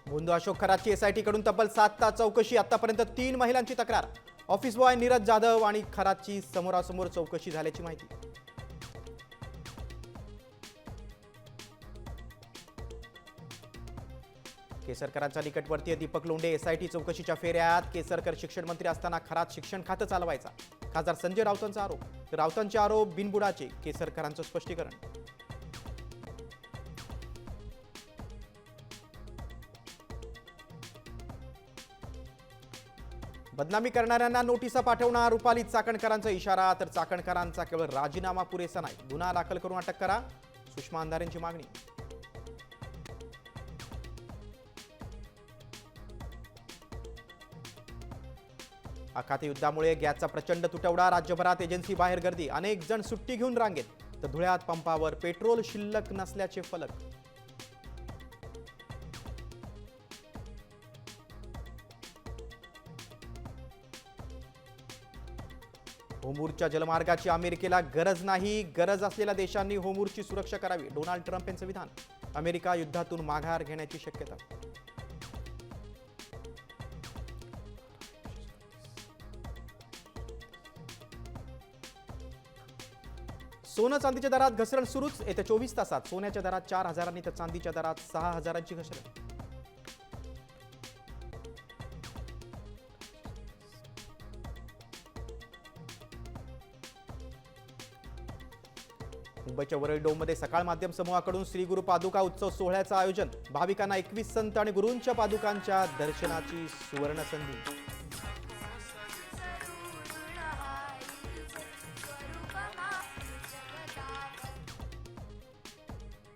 भोंदू अशोक खरातची एसआयटी कडून तब्बल 7 तास चौकशी। आतापर्यंत 3 महिलांची तक्रार। ऑफिस बॉय नीरज जाधव आणि खरातची समोरासमोर चौकशी झाल्याची माहिती। केसरकरांचा निकटवर्तीय दीपक लोंढे एसआयटी चौकशीच्या फेऱ्यात। केसरकर शिक्षण मंत्री असताना खरात शिक्षण खातं चालवायचा, खासदार संजय राऊतांचा आरोप। तर राऊतांचे आरोप बिनबुडाचे, केसरकरांचं स्पष्टीकरण। बदनामी करणाऱ्यांना नोटिसा पाठवणार, रुपाली चाकणकरांचा इशारा। तर चाकणकरांचा केवळ राजीनामा पुरेसा नाही, गुन्हा दाखल करून अटक करा, सुषमा अंधारेंची मागणी। अखाती युद्धामुळे गॅसचा प्रचंड तुटवडा। राज्यभरात एजन्सी बाहेर गर्दी, अनेक जण सुट्टी घेऊन रांगेत। तर धुळ्यात पंपावर पेट्रोल शिल्लक नसल्याचे फलक। होमूरच्या जलमार्गाची अमेरिकेला गरज नाही, गरज असलेल्या देशांनी होमूरची सुरक्षा करावी, डोनाल्ड ट्रम्प यांचं विधान। अमेरिका युद्धातून माघार घेण्याची शक्यता। सोनं चांदीच्या दरात घसरण सुरूच। येत्या 24 तासात सोन्याच्या दरात 4,000 तर चांदीच्या दरात 6,000ची घसरण। मुंबईच्या वरळी डोममध्ये सकाळ माध्यम समूहाकडून श्री गुरु पादुका उत्सव सोहळ्याचं आयोजन। भाविकांना 21 संत आणि गुरूंच्या पादुकांच्या दर्शनाची सुवर्ण संधी।